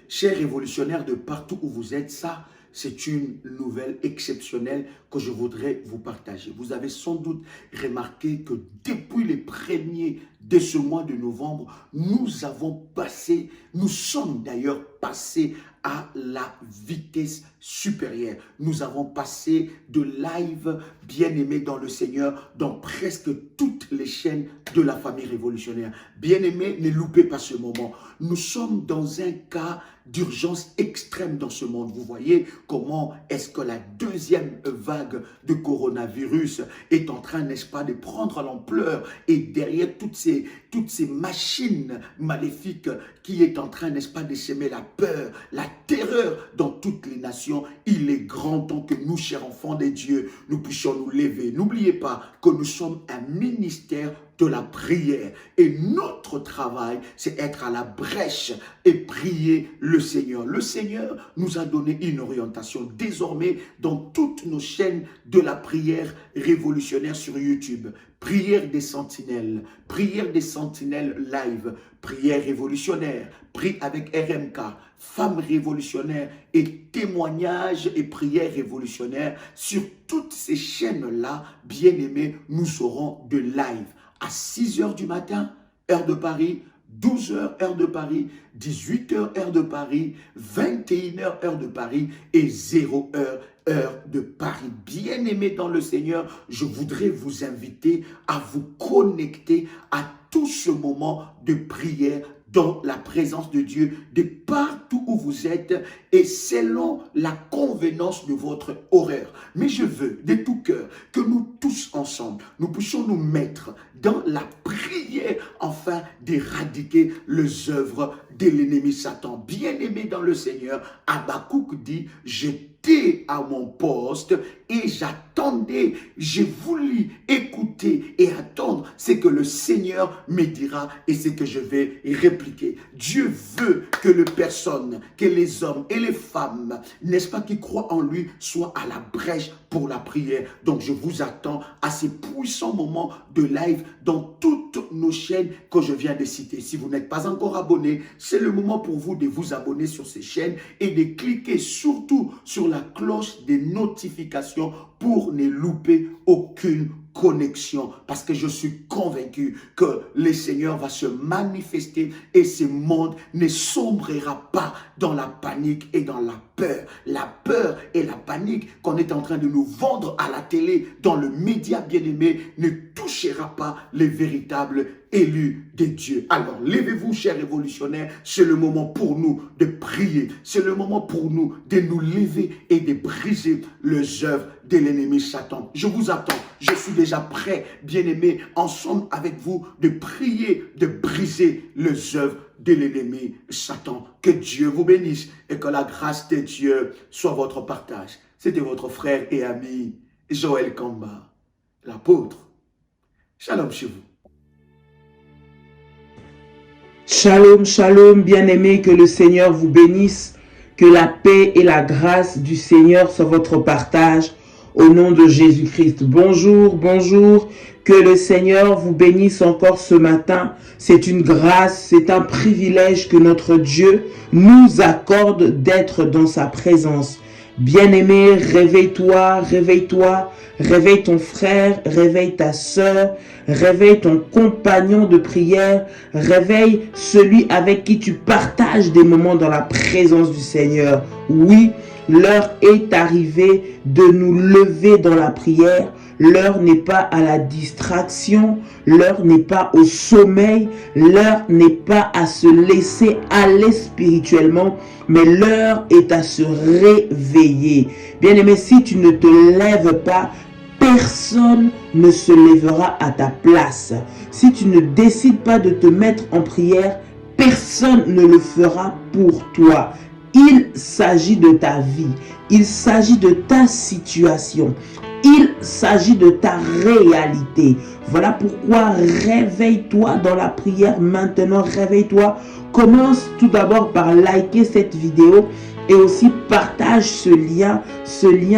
chers révolutionnaires de partout où vous êtes, ça, c'est une nouvelle exceptionnelle que je voudrais vous partager. Vous avez sans doute remarqué que depuis les premiers de ce mois de novembre, nous sommes d'ailleurs passés à la vitesse supérieure. Nous avons passé de live bien-aimé dans le Seigneur dans presque toutes les chaînes de la famille révolutionnaire. Bien-aimé, ne loupez pas ce moment. Nous sommes dans un cas d'urgence extrême dans ce monde. Vous voyez comment est-ce que la deuxième vague de coronavirus est en train, n'est-ce pas, de prendre l'ampleur, et derrière toutes ces machines maléfiques qui est en train, n'est-ce pas, de semer la peur, la terreur dans toutes les nations. Il est grand temps que nous, chers enfants de Dieu, nous puissions nous lever. N'oubliez pas que nous sommes un ministère de la prière. Et notre travail, c'est être à la brèche et prier le Seigneur. Le Seigneur nous a donné une orientation. Désormais, dans toutes nos chaînes de la prière révolutionnaire sur YouTube, prière des sentinelles live, prière révolutionnaire, prie avec RMK, femmes révolutionnaires et témoignages et prières révolutionnaires. Sur toutes ces chaînes-là, bien-aimés, nous aurons de live à 6 h du matin, heure de Paris, 12 h, heure de Paris, 18 h, heure de Paris, 21 h, heure de Paris et 0 h, heure de Paris. Bien-aimés dans le Seigneur, je voudrais vous inviter à vous connecter à tout ce moment de prière dans la présence de Dieu, de partout où vous êtes et selon la convenance de votre horaire. Mais je veux de tout cœur que nous tous ensemble, nous puissions nous mettre dans la prière afin d'éradiquer les œuvres de l'ennemi Satan. Bien-aimé dans le Seigneur, Habakkuk dit, j'étais à mon poste et j'attendais, j'ai voulu écouter et attendre ce que le Seigneur me dira et ce que je vais répliquer. Dieu veut que les personnes, que les hommes et les femmes, n'est-ce pas, qui croient en lui, soient à la brèche pour la prière. Donc je vous attends à ces puissants moments de live dans toutes nos chaînes que je viens de citer. Si vous n'êtes pas encore abonné, c'est le moment pour vous de vous abonner sur ces chaînes et de cliquer surtout sur la cloche des notifications pour ne louper aucune connexion, parce que je suis convaincu que le Seigneur va se manifester et ce monde ne sombrera pas dans la panique et dans la peur. La peur et la panique qu'on est en train de nous vendre à la télé, dans le média bien-aimé, ne touchera pas les véritables élus de Dieu. Alors, levez-vous, chers révolutionnaires, c'est le moment pour nous de prier, c'est le moment pour nous de nous lever et de briser les œuvres de l'ennemi Satan. Je vous attends, je suis déjà prêt, bien-aimés, ensemble avec vous, de prier, de briser les œuvres de l'ennemi Satan. Que Dieu vous bénisse et que la grâce de Dieu soit votre partage. C'était votre frère et ami Joël Kamba, l'apôtre. Shalom chez vous. Shalom, shalom, bien-aimés, que le Seigneur vous bénisse, que la paix et la grâce du Seigneur soient votre partage au nom de Jésus-Christ. Bonjour, bonjour, que le Seigneur vous bénisse encore ce matin. C'est une grâce, c'est un privilège que notre Dieu nous accorde d'être dans sa présence. Bien-aimé, réveille-toi, réveille-toi, réveille ton frère, réveille ta sœur, réveille ton compagnon de prière, réveille celui avec qui tu partages des moments dans la présence du Seigneur. Oui, l'heure est arrivée de nous lever dans la prière. L'heure n'est pas à la distraction, l'heure n'est pas au sommeil, l'heure n'est pas à se laisser aller spirituellement, mais l'heure est à se réveiller. Bien-aimé, si tu ne te lèves pas, personne ne se lèvera à ta place. Si tu ne décides pas de te mettre en prière, personne ne le fera pour toi. Il s'agit de ta vie, il s'agit de ta situation, il s'agit de ta réalité. Voilà pourquoi réveille-toi dans la prière maintenant, réveille-toi. Commence tout d'abord par liker cette vidéo et aussi partage ce lien,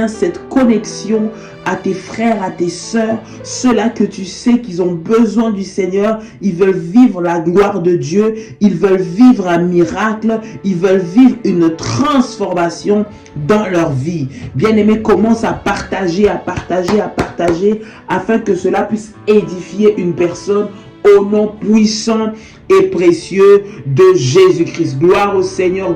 cette connexion à tes frères, à tes sœurs, ceux-là que tu sais qu'ils ont besoin du Seigneur. Ils veulent vivre la gloire de Dieu, ils veulent vivre un miracle, ils veulent vivre une transformation dans leur vie. Bien-aimé, commence à partager, afin que cela puisse édifier une personne au nom puissant et précieux de Jésus-Christ. Gloire au Seigneur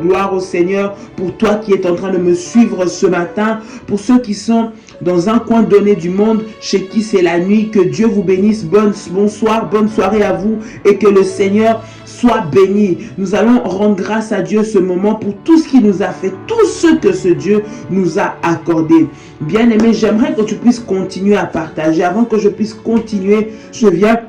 pour toi qui es en train de me suivre ce matin, pour ceux qui sont dans un coin donné du monde, chez qui c'est la nuit. Que Dieu vous bénisse. Bonsoir, bonne soirée à vous et que le Seigneur soit béni. Nous allons rendre grâce à Dieu ce moment pour tout ce qu'il nous a fait, tout ce que ce Dieu nous a accordé. Bien-aimé, j'aimerais que tu puisses continuer à partager. Avant que je puisse continuer, je viens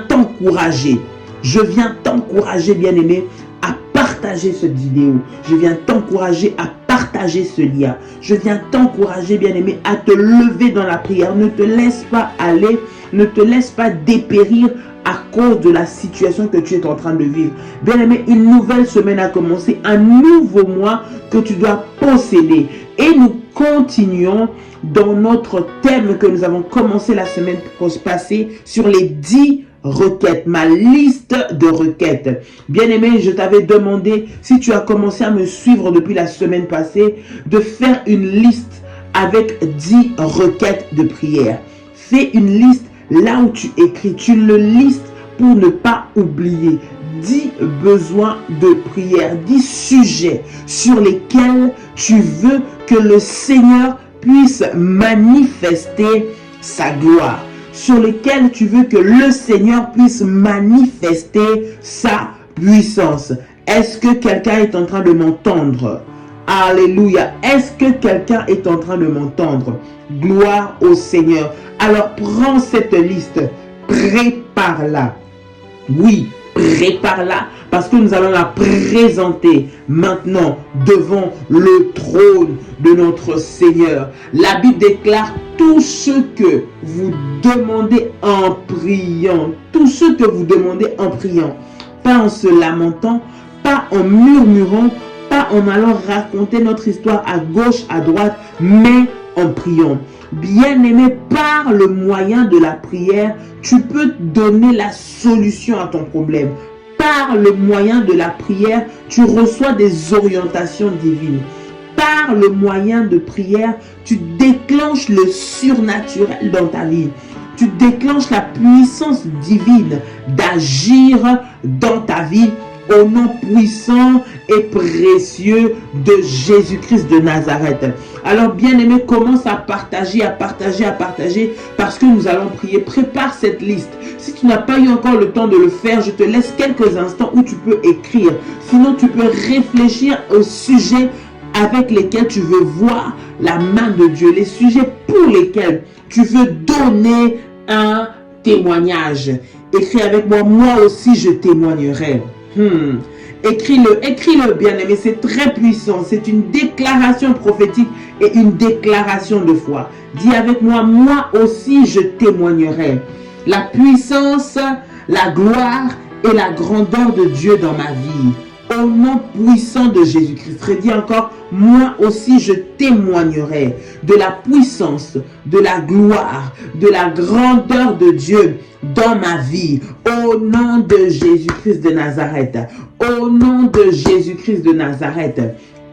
t'encourager. Je viens t'encourager, bien-aimé, à partager cette vidéo. Je viens t'encourager à partager ce lien. Je viens t'encourager, bien-aimé, à te lever dans la prière. Ne te laisse pas aller, ne te laisse pas dépérir à cause de la situation que tu es en train de vivre. Bien-aimé, une nouvelle semaine a commencé, un nouveau mois que tu dois posséder. Et nous continuons dans notre thème que nous avons commencé la semaine passée sur les 10 requêtes, ma liste de requêtes. Bien-aimé, je t'avais demandé, si tu as commencé à me suivre depuis la semaine passée, de faire une liste avec 10 requêtes de prière. Fais une liste là où tu écris, tu le listes pour ne pas oublier. 10 besoins de prière, 10 sujets sur lesquels tu veux que le Seigneur puisse manifester sa gloire, sur lesquels tu veux que le Seigneur puisse manifester sa puissance. Est-ce que quelqu'un est en train de m'entendre? Alléluia. Est-ce que quelqu'un est en train de m'entendre? Gloire au Seigneur. Alors prends cette liste, prépare-la. Oui, prépare-la parce que nous allons la présenter maintenant devant le trône de notre Seigneur. La Bible déclare tout ce que vous demandez en priant, tout ce que vous demandez en priant, pas en se lamentant, pas en murmurant, pas en allant raconter notre histoire à gauche, à droite, mais en priant. Bien-aimé, par le moyen de la prière, tu peux donner la solution à ton problème. Par le moyen de la prière, tu reçois des orientations divines. Par le moyen de prière, tu déclenches le surnaturel dans ta vie. Tu déclenches la puissance divine d'agir dans ta vie au nom puissant et précieux de Jésus-Christ de Nazareth. Alors, bien-aimé, commence à partager, parce que nous allons prier. Prépare cette liste. Si tu n'as pas eu encore le temps de le faire, je te laisse quelques instants où tu peux écrire. Sinon, tu peux réfléchir aux sujets avec lesquels tu veux voir la main de Dieu, les sujets pour lesquels tu veux donner un témoignage. Écris avec moi, moi aussi je témoignerai. Écris-le, bien-aimé, c'est très puissant. C'est une déclaration prophétique et une déclaration de foi. Dis avec moi, moi aussi je témoignerai. La puissance, la gloire et la grandeur de Dieu dans ma vie. Au nom puissant de Jésus-Christ. Redis encore, moi aussi je témoignerai de la puissance, de la gloire, de la grandeur de Dieu dans ma vie. Au nom de Jésus-Christ de Nazareth. Au nom de Jésus-Christ de Nazareth.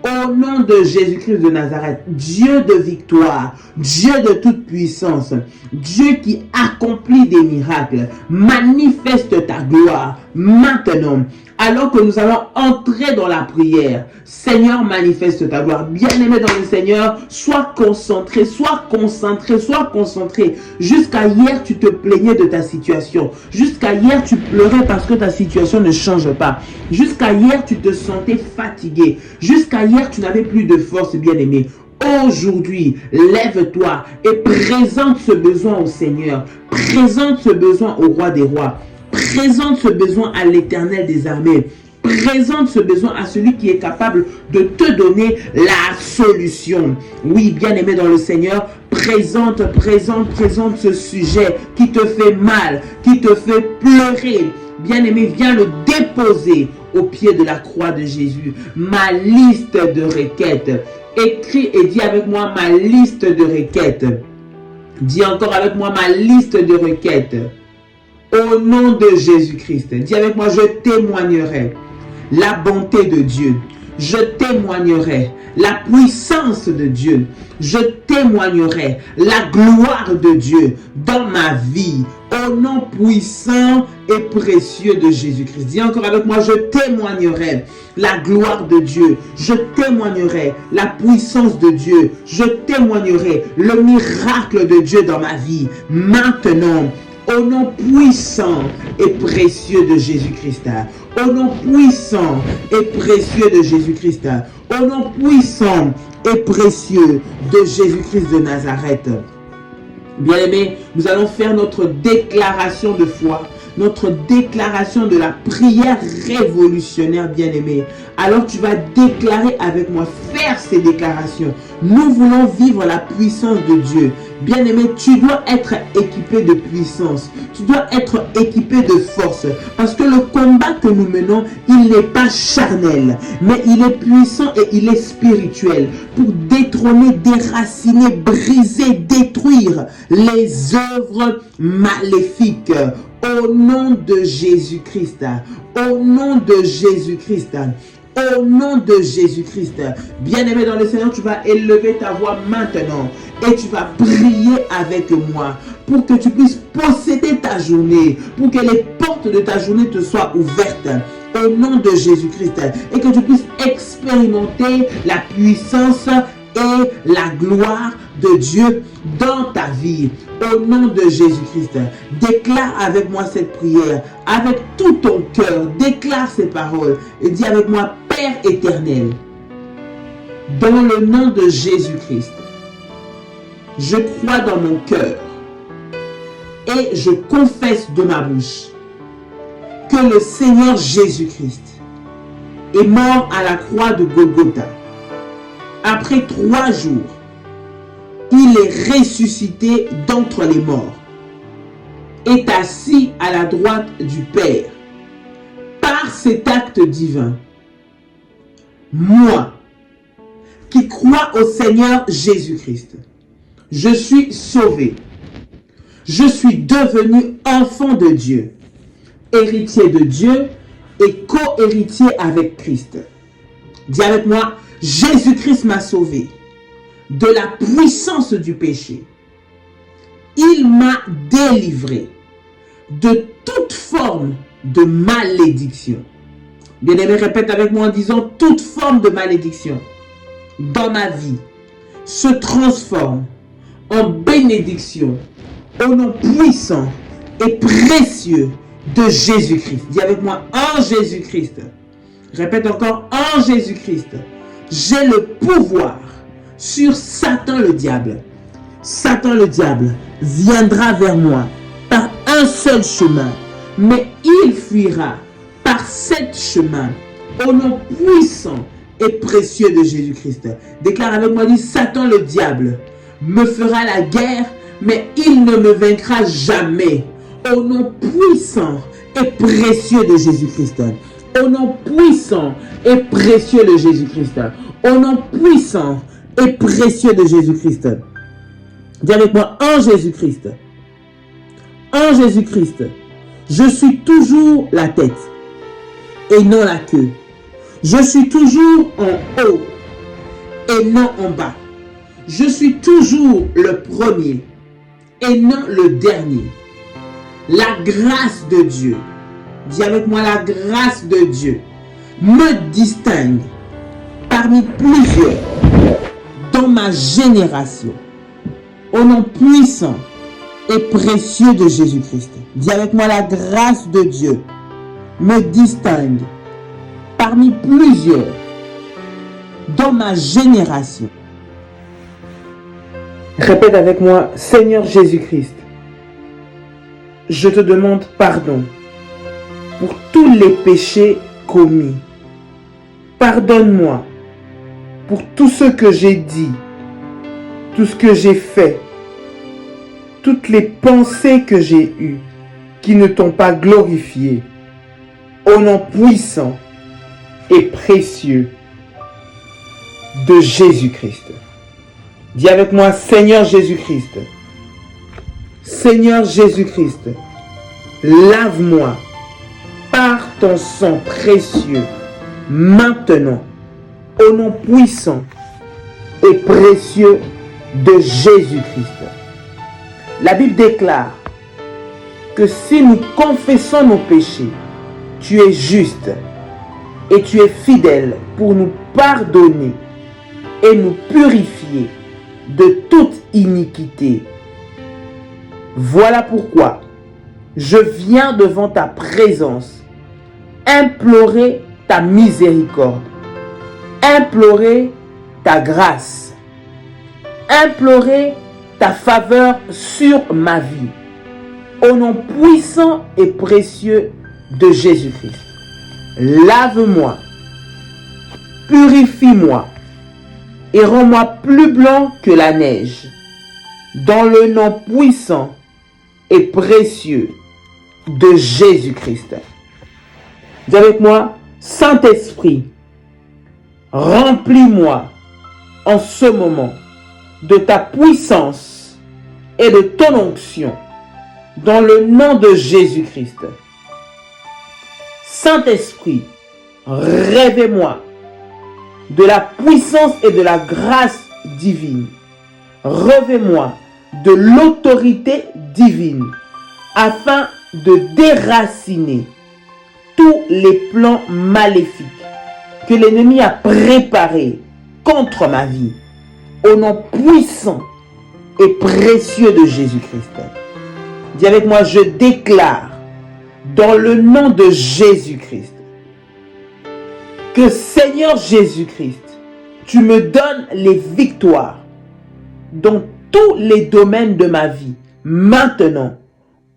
Au nom de Jésus-Christ de Nazareth, Dieu de victoire, Dieu de toute puissance, Dieu qui accomplit des miracles, manifeste ta gloire maintenant. Alors que nous allons entrer dans la prière, Seigneur, manifeste ta gloire. Bien-aimé dans le Seigneur, sois concentré, sois concentré, sois concentré. Jusqu'à hier, tu te plaignais de ta situation. Jusqu'à hier, tu pleurais parce que ta situation ne change pas. Jusqu'à hier, tu te sentais fatigué. Jusqu'à hier, tu n'avais plus de force, bien-aimé. Aujourd'hui, lève-toi et présente ce besoin au Seigneur. Présente ce besoin au Roi des Rois. Présente ce besoin à l'Éternel des armées. Présente ce besoin à celui qui est capable de te donner la solution. Oui, bien-aimé dans le Seigneur, présente ce sujet qui te fait mal, qui te fait pleurer. Bien-aimé, viens le déposer au pied de la croix de Jésus. Ma liste de requêtes. Écris et dis avec moi ma liste de requêtes. Dis encore avec moi ma liste de requêtes. Au nom de Jésus-Christ. Dis avec moi, je témoignerai la bonté de Dieu. Je témoignerai la puissance de Dieu. Je témoignerai la gloire de Dieu dans ma vie. Au nom puissant et précieux de Jésus-Christ. Dis encore avec moi, je témoignerai la gloire de Dieu. Je témoignerai la puissance de Dieu. Je témoignerai le miracle de Dieu dans ma vie. Maintenant, au nom puissant et précieux de Jésus-Christ. Au nom puissant et précieux de Jésus-Christ. Au nom puissant et précieux de Jésus-Christ de Nazareth. Bien-aimés, nous allons faire notre déclaration de foi, notre déclaration de la prière révolutionnaire, bien-aimé. Alors tu vas déclarer avec moi, faire ces déclarations. Nous voulons vivre la puissance de Dieu. Bien-aimé, tu dois être équipé de puissance. Tu dois être équipé de force. Parce que le combat que nous menons, il n'est pas charnel. Mais il est puissant et il est spirituel. Pour détrôner, déraciner, briser, détruire les œuvres maléfiques. Au nom de Jésus-Christ. Au nom de Jésus-Christ. Au nom de Jésus-Christ. Bien-aimé dans le Seigneur, tu vas élever ta voix maintenant. Et tu vas prier avec moi. Pour que tu puisses posséder ta journée. Pour que les portes de ta journée te soient ouvertes. Au nom de Jésus-Christ. Et que tu puisses expérimenter la puissance et la gloire de Dieu dans ta vie. Au nom de Jésus-Christ, déclare avec moi cette prière, avec tout ton cœur, déclare ces paroles et dis avec moi, Père éternel, dans le nom de Jésus-Christ, je crois dans mon cœur et je confesse de ma bouche que le Seigneur Jésus-Christ est mort à la croix de Golgotha. Après 3 jours, il est ressuscité d'entre les morts, est assis à la droite du Père. Par cet acte divin, moi, qui crois au Seigneur Jésus-Christ, je suis sauvé. Je suis devenu enfant de Dieu, héritier de Dieu et co-héritier avec Christ. Dis avec moi, Jésus-Christ m'a sauvé de la puissance du péché. Il m'a délivré de toute forme de malédiction. Bien-aimé, répète avec moi en disant, toute forme de malédiction dans ma vie se transforme en bénédiction au nom puissant et précieux de Jésus-Christ. Dis avec moi, en Jésus-Christ. Répète encore, en Jésus-Christ. J'ai le pouvoir sur Satan le diable. Satan le diable viendra vers moi par un seul chemin, mais il fuira par 7 chemins au nom puissant et précieux de Jésus-Christ. Déclare avec moi, dit, Satan le diable me fera la guerre, mais il ne me vaincra jamais. Au nom puissant et précieux de Jésus-Christ. Au nom puissant et précieux de Jésus-Christ. Au nom puissant et précieux de Jésus-Christ. Dis avec moi, en Jésus-Christ. En Jésus-Christ, je suis toujours la tête et non la queue. Je suis toujours en haut et non en bas. Je suis toujours le premier et non le dernier. La grâce de Dieu, dis avec moi, la grâce de Dieu me distingue parmi plusieurs dans ma génération. Au nom puissant et précieux de Jésus-Christ. Dis avec moi, la grâce de Dieu me distingue parmi plusieurs dans ma génération. Répète avec moi, Seigneur Jésus-Christ, je te demande pardon pour tous les péchés commis. Pardonne-moi pour tout ce que j'ai dit, tout ce que j'ai fait, toutes les pensées que j'ai eues qui ne t'ont pas glorifié. au nom puissant et précieux de Jésus-Christ. Dis avec moi, Seigneur Jésus-Christ, Seigneur Jésus-Christ, lave-moi par ton sang précieux maintenant, au nom puissant et précieux de Jésus-Christ. La Bible déclare que si nous confessons nos péchés, tu es juste et tu es fidèle pour nous pardonner et nous purifier de toute iniquité. Voilà pourquoi je viens devant ta présence implorer ta miséricorde, implorer ta grâce, implorer ta faveur sur ma vie, au nom puissant et précieux de Jésus-Christ. Lave-moi, purifie-moi et rends-moi plus blanc que la neige, dans le nom puissant et précieux de Jésus-Christ. Dis avec moi, Saint-Esprit, remplis-moi en ce moment de ta puissance et de ton onction dans le nom de Jésus-Christ. Saint-Esprit, revêt-moi de la puissance et de la grâce divine. Revêt-moi de l'autorité divine afin de déraciner tous les plans maléfiques que l'ennemi a préparés contre ma vie, au nom puissant et précieux de Jésus-Christ. Dis avec moi, je déclare dans le nom de Jésus-Christ que Seigneur Jésus-Christ, tu me donnes les victoires dans tous les domaines de ma vie, maintenant,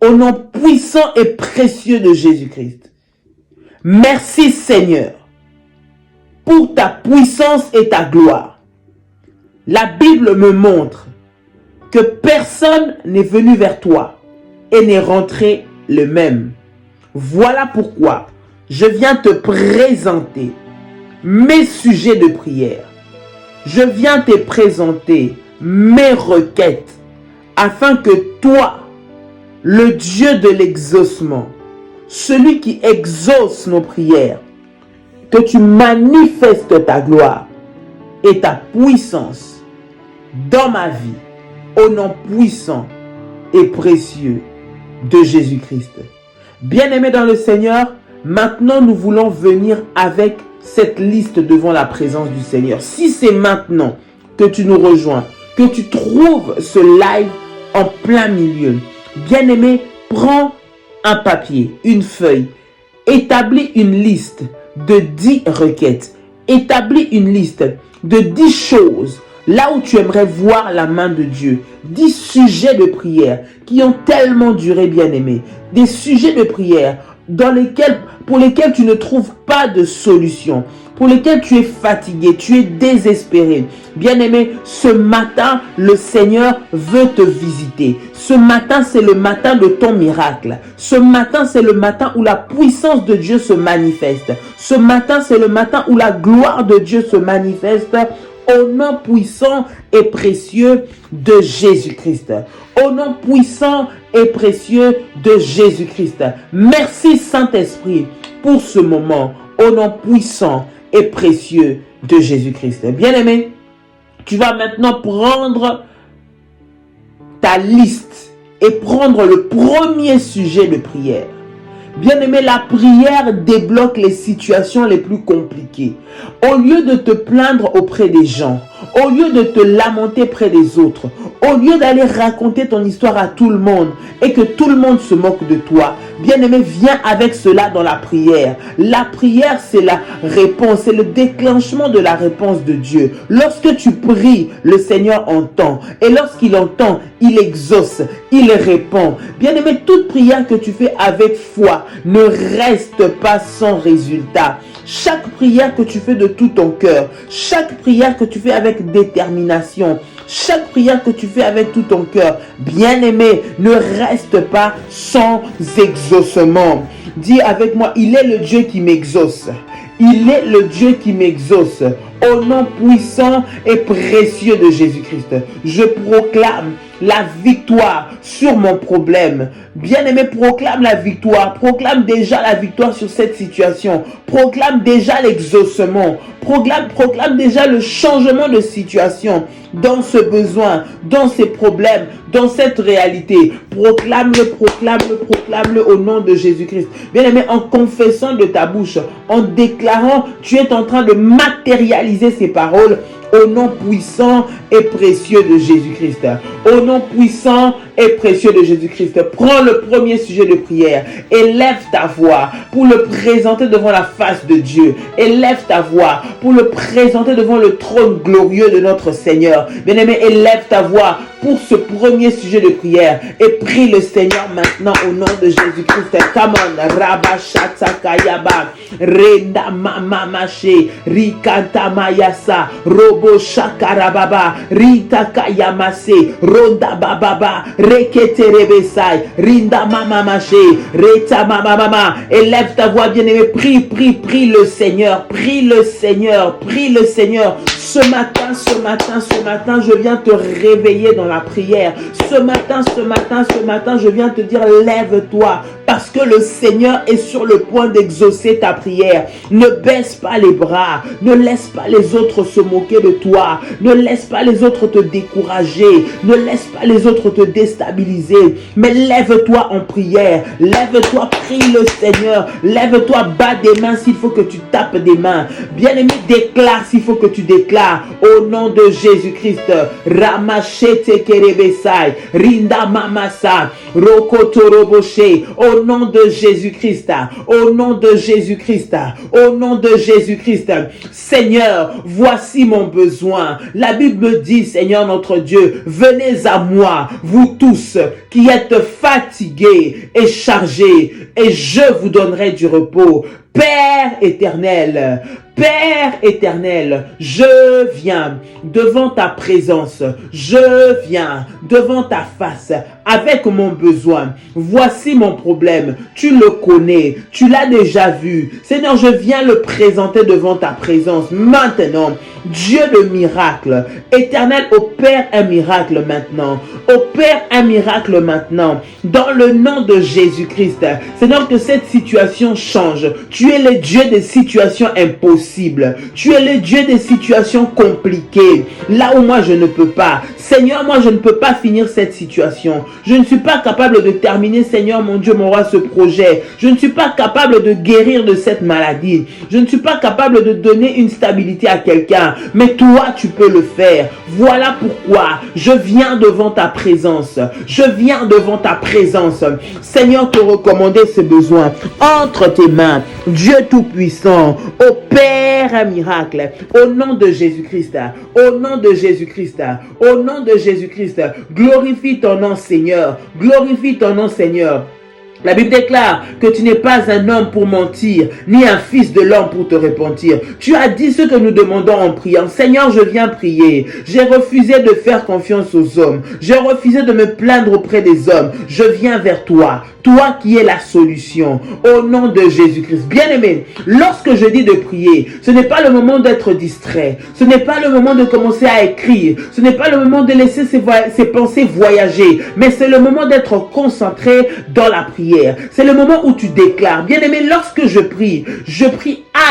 au nom puissant et précieux de Jésus-Christ. Merci Seigneur pour ta puissance et ta gloire. La Bible me montre que personne n'est venu vers toi et n'est rentré le même. Voilà pourquoi je viens te présenter mes sujets de prière. Je viens te présenter mes requêtes afin que toi, le Dieu de l'exaucement, celui qui exauce nos prières, que tu manifestes ta gloire et ta puissance dans ma vie, au nom puissant et précieux de Jésus-Christ. Bien-aimés dans le Seigneur, maintenant nous voulons venir avec cette liste devant la présence du Seigneur. Si c'est maintenant que tu nous rejoins, que tu trouves ce live en plein milieu, bien-aimé, prends un papier, une feuille, établis une liste de 10 requêtes, établis une liste de 10 choses là où tu aimerais voir la main de Dieu, 10 sujets de prière qui ont tellement duré, bien-aimé, des sujets de prière pour lesquels tu ne trouves pas de solution, pour lesquels tu es fatigué, tu es désespéré. Bien-aimé, ce matin, le Seigneur veut te visiter. Ce matin, c'est le matin de ton miracle. Ce matin, c'est le matin où la puissance de Dieu se manifeste. Ce matin, c'est le matin où la gloire de Dieu se manifeste au nom puissant et précieux de Jésus-Christ. Au nom puissant et précieux de Jésus-Christ. Merci Saint-Esprit pour ce moment. Au nom puissant et précieux de Jésus-Christ. Bien-aimé, tu vas maintenant prendre ta liste et prendre le premier sujet de prière. Bien-aimé, la prière débloque les situations les plus compliquées. Au lieu de te plaindre auprès des gens, au lieu de te lamenter près des autres, au lieu d'aller raconter ton histoire à tout le monde et que tout le monde se moque de toi, bien-aimé, viens avec cela dans la prière. La prière, c'est la réponse, c'est le déclenchement de la réponse de Dieu. Lorsque tu pries, le Seigneur entend. Et lorsqu'il entend, il exauce, il répond. Bien-aimé, toute prière que tu fais avec foi ne reste pas sans résultat. Chaque prière que tu fais de tout ton cœur, chaque prière que tu fais avec détermination, chaque prière que tu fais avec tout ton cœur, bien-aimé, ne reste pas sans exaucement. Dis avec moi, il est le Dieu qui m'exauce. Il est le Dieu qui m'exauce. Au nom puissant et précieux de Jésus-Christ, je proclame la victoire sur mon problème. Bien-aimé, proclame la victoire. Proclame déjà la victoire sur cette situation. Proclame déjà l'exaucement. Proclame déjà le changement de situation dans ce besoin, dans ces problèmes, dans cette réalité. Proclame-le au nom de Jésus-Christ. Bien-aimé, en confessant de ta bouche, en déclarant, tu es en train de matérialiser ces paroles au nom puissant et précieux de Jésus-Christ. Au nom puissant et précieux de Jésus-Christ. Prends le premier sujet de prière. Élève ta voix pour le présenter devant la face de Dieu. Élève ta voix pour le présenter devant le trône glorieux de notre Seigneur. Bien-aimé, élève ta voix pour ce premier sujet de prière et prie le Seigneur maintenant au nom de Jésus-Christ. Come on. Rabashatakayaba. Renda mama mache. Rikanta mayasa. Robo shakarababa. Ritakayamase. Ronda bababa. Reketerebesai. Rinda mama mache. Reta mama mama. Élève ta voix, bien-aimé. Prie le Seigneur. Prie le Seigneur. Prie le Seigneur. Ce matin, je viens te réveiller dans la prière. Ce matin, je viens te dire, lève-toi. Parce que le Seigneur est sur le point d'exaucer ta prière. Ne baisse pas les bras. Ne laisse pas les autres se moquer de toi. Ne laisse pas les autres te décourager. Ne laisse pas les autres te déstabiliser. Mais lève-toi en prière. Lève-toi, prie le Seigneur. Lève-toi, bats des mains s'il faut que tu tapes des mains. Bien-aimé, déclare s'il faut que tu déclares. Au nom de Jésus-Christ. Ramachete kerebesai. Rinda mamasa. Rokotoroboche. Au nom de Jésus-Christ, au nom de Jésus-Christ, au nom de Jésus-Christ. Seigneur, voici mon besoin. La Bible me dit, Seigneur notre Dieu, venez à moi, vous tous qui êtes fatigués et chargés, et je vous donnerai du repos. Père éternel, je viens devant ta présence, je viens devant ta face avec mon besoin. Voici mon problème, tu le connais, tu l'as déjà vu. Seigneur, je viens le présenter devant ta présence maintenant. Dieu de miracle, éternel, opère un miracle maintenant. Opère un miracle maintenant. Dans le nom de Jésus-Christ. Seigneur, que cette situation change. Tu es le Dieu des situations impossibles. Tu es le Dieu des situations compliquées. Là où moi je ne peux pas. Seigneur, moi je ne peux pas finir cette situation. Je ne suis pas capable de terminer, Seigneur mon Dieu, mon roi, ce projet. Je ne suis pas capable de guérir de cette maladie. Je ne suis pas capable de donner une stabilité à quelqu'un. Mais toi, tu peux le faire. Voilà pourquoi je viens devant ta présence. Je viens devant ta présence. Seigneur, te recommander ce besoin. Entre tes mains, Dieu Tout-Puissant, opère un miracle. Au nom de Jésus-Christ. Au nom de Jésus-Christ. Au nom de Jésus-Christ. Glorifie ton nom, Seigneur. Glorifie ton nom, Seigneur. La Bible déclare que tu n'es pas un homme pour mentir, ni un fils de l'homme pour te repentir. Tu as dit ce que nous demandons en priant. Seigneur, je viens prier. J'ai refusé de faire confiance aux hommes. J'ai refusé de me plaindre auprès des hommes. Je viens vers toi. Toi qui es la solution. Au nom de Jésus-Christ. Bien-aimé, lorsque je dis de prier, ce n'est pas le moment d'être distrait. Ce n'est pas le moment de commencer à écrire. Ce n'est pas le moment de laisser ses pensées voyager. Mais c'est le moment d'être concentré dans la prière. C'est le moment où tu déclares. Bien-aimé, lorsque je prie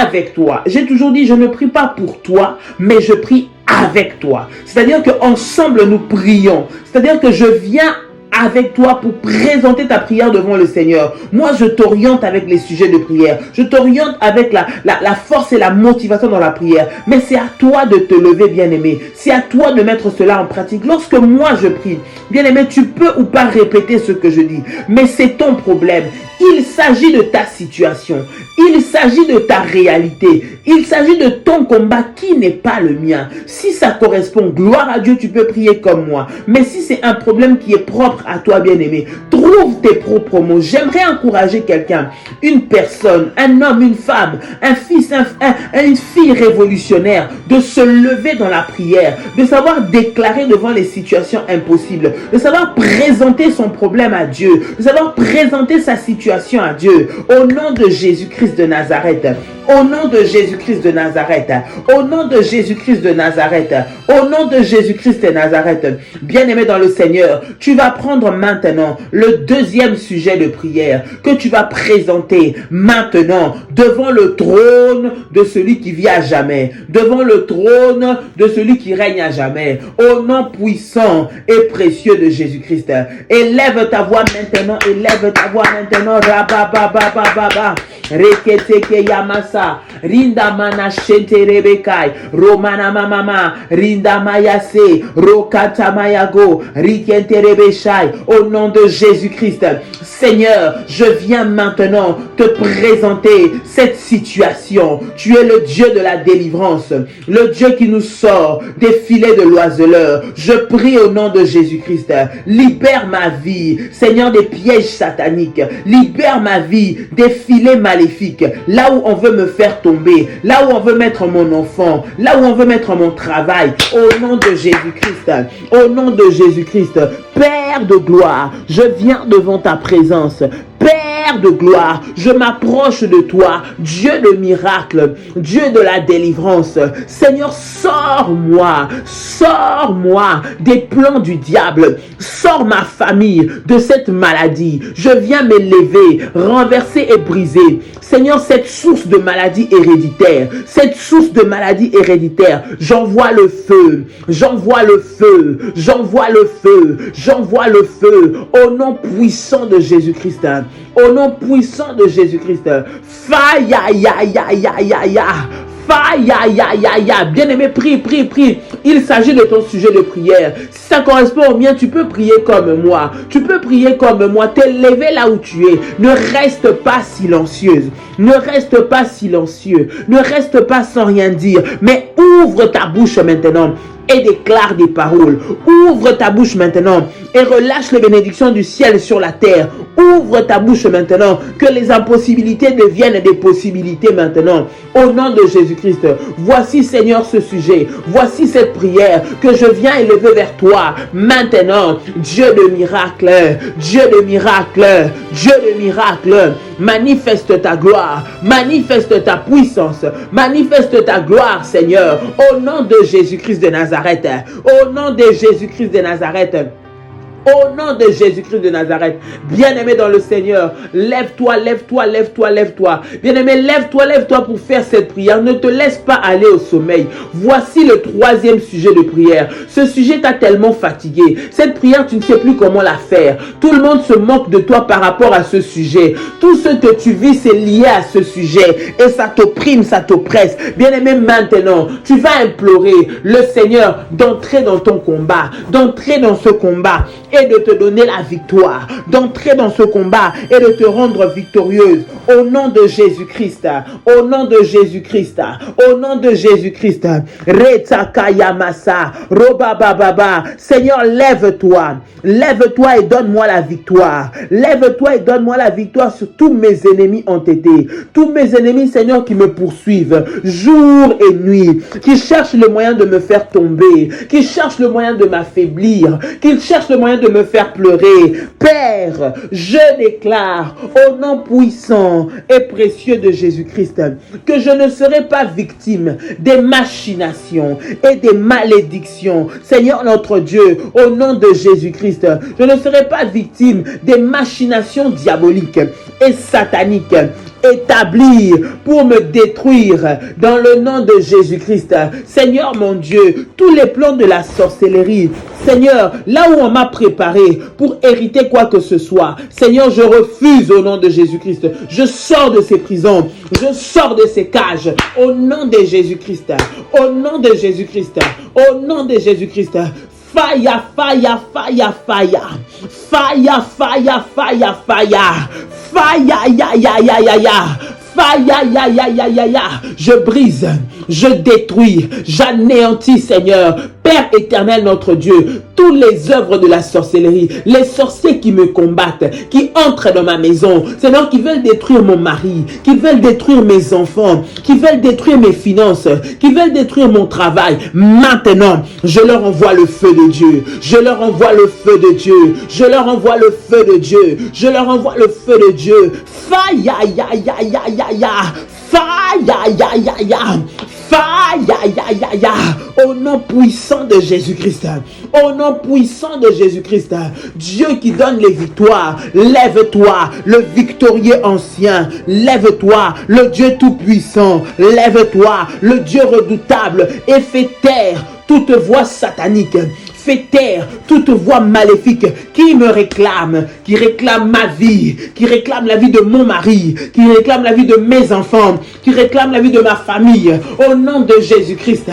avec toi. J'ai toujours dit, je ne prie pas pour toi, mais je prie avec toi. C'est-à-dire qu'ensemble, nous prions. C'est-à-dire que je viens avec toi pour présenter ta prière devant le Seigneur. Moi, je t'oriente avec les sujets de prière. Je t'oriente avec la force et la motivation dans la prière. Mais c'est à toi de te lever, bien-aimé. C'est à toi de mettre cela en pratique. Lorsque moi, je prie, bien-aimé, tu peux ou pas répéter ce que je dis. Mais c'est ton problème. Il s'agit de ta situation. Il s'agit de ta réalité. Il s'agit de ton combat qui n'est pas le mien. Si ça correspond, gloire à Dieu, tu peux prier comme moi. Mais si c'est un problème qui est propre à toi, bien-aimé, trouve Trouve tes propres mots. J'aimerais encourager quelqu'un, une personne, un homme, une femme, un fils, une fille révolutionnaire, de se lever dans la prière, de savoir déclarer devant les situations impossibles, de savoir présenter son problème à Dieu, de savoir présenter sa situation à Dieu. Au nom de Jésus-Christ de Nazareth, au nom de Jésus-Christ de Nazareth, au nom de Jésus-Christ de Nazareth, au nom de Jésus-Christ de Nazareth, bien-aimé dans le Seigneur, tu vas prendre maintenant le deuxième sujet de prière que tu vas présenter maintenant devant le trône de celui qui vit à jamais, devant le trône de celui qui règne à jamais, au nom puissant et précieux de Jésus-Christ. Élève ta voix maintenant, élève ta voix maintenant, rabababababa, reketeke yamasa, rinda mana shente rebekai, romana mama, rinda mayase, rokata mayago, rikente rebeshai, au nom de Jésus-Christ. Seigneur, je viens maintenant te présenter cette situation. Tu es le Dieu de la délivrance, le Dieu qui nous sort des filets de l'oiseleur. Je prie au nom de Jésus-Christ, libère ma vie, Seigneur, des pièges sataniques, libère ma vie des filets maléfiques, là où on veut me faire tomber, là où on veut mettre mon enfant, là où on veut mettre mon travail, au nom de Jésus-Christ, au nom de Jésus-Christ. Père de gloire, je viens devant ta présence. Père de gloire, je m'approche de toi, Dieu de miracle, Dieu de la délivrance. Seigneur, sors-moi des plans du diable. Sors ma famille de cette maladie. Je viens m'élever, renverser et briser. Seigneur, cette source de maladie héréditaire, j'envoie le feu, j'envoie le feu, j'envoie le feu, j'envoie le feu, au nom puissant de Jésus-Christ, au nom puissant de Jésus-Christ. Faya ya ya ya ya ya. Faya ya ya ya. Bien-aimé, prie. Il s'agit de ton sujet de prière. Si ça correspond au mien, tu peux prier comme moi. T'élever là où tu es. Ne reste pas silencieuse. Ne reste pas silencieux. Ne reste pas sans rien dire. Mais ouvre ta bouche maintenant et déclare des paroles. Ouvre ta bouche maintenant et relâche les bénédictions du ciel sur la terre. Ouvre ta bouche maintenant, que les impossibilités deviennent des possibilités maintenant. Au nom de Jésus-Christ, voici Seigneur ce sujet, voici cette prière que je viens élever vers toi maintenant. Dieu de miracle, Dieu de miracle, Dieu de miracle, manifeste ta gloire, manifeste ta puissance, manifeste ta gloire Seigneur, au nom de Jésus-Christ de Nazareth, au nom de Jésus-Christ de Nazareth. Au nom de Jésus-Christ de Nazareth, bien-aimé dans le Seigneur, lève-toi. Bien-aimé, lève-toi pour faire cette prière. Ne te laisse pas aller au sommeil. Voici le troisième sujet de prière. Ce sujet t'a tellement fatigué. Cette prière, tu ne sais plus comment la faire. Tout le monde se moque de toi par rapport à ce sujet. Tout ce que tu vis, c'est lié à ce sujet. Et ça t'opprime, ça t'oppresse. Bien-aimé, maintenant, tu vas implorer le Seigneur d'entrer dans ton combat, d'entrer dans ce combat et de te donner la victoire, d'entrer dans ce combat et de te rendre victorieuse au nom de Jésus-Christ, au nom de Jésus-Christ, au nom de Jésus-Christ. Retakayamasa, robababa. Seigneur, lève-toi et donne-moi la victoire. Lève-toi et donne-moi la victoire sur tous mes ennemis entêtés, tous mes ennemis, Seigneur, qui me poursuivent jour et nuit, qui cherchent le moyen de me faire tomber, qui cherchent le moyen de m'affaiblir, qui cherchent le moyen de me faire pleurer. Père, je déclare au nom puissant et précieux de Jésus-Christ que je ne serai pas victime des machinations et des malédictions. Seigneur notre Dieu, au nom de Jésus-Christ, je ne serai pas victime des machinations diaboliques et sataniques établir pour me détruire dans le nom de Jésus-Christ. Seigneur mon Dieu, tous les plans de la sorcellerie, Seigneur, là où on m'a préparé pour hériter quoi que ce soit, Seigneur, je refuse au nom de Jésus-Christ. Je sors de ces prisons, je sors de ces cages au nom de Jésus-Christ, au nom de Jésus-Christ, au nom de Jésus-Christ. Fire, fire, fire, fire. Fire, fire, fire, fire. Fire, ya, ya, ya, ya, ya. Fire, ya, ya, ya, ya, ya. Je brise, je détruis, j'anéantis, Seigneur. Père éternel, notre Dieu, toutes les œuvres de la sorcellerie, les sorciers qui me combattent, qui entrent dans ma maison, Seigneur, qui veulent détruire mon mari, qui veulent détruire mes enfants, qui veulent détruire mes finances, qui veulent détruire mon travail, maintenant, je leur envoie le feu de Dieu. Je leur envoie le feu de Dieu. Je leur envoie le feu de Dieu. Je leur envoie le feu de Dieu. Fire, ya, ya, ya, ya, ya. Fire, ya, ya, ya. Fire, ya, ya, ya. Au nom puissant de Jésus-Christ. Au nom puissant de Jésus-Christ. Dieu qui donne les victoires. Lève-toi, le victorieux ancien. Lève-toi, le Dieu tout-puissant. Lève-toi, le Dieu redoutable. Et fais taire toute voix satanique. Fais taire toute voix maléfique qui me réclame, qui réclame ma vie, qui réclame la vie de mon mari, qui réclame la vie de mes enfants, qui réclame la vie de ma famille. Au nom de Jésus-Christ,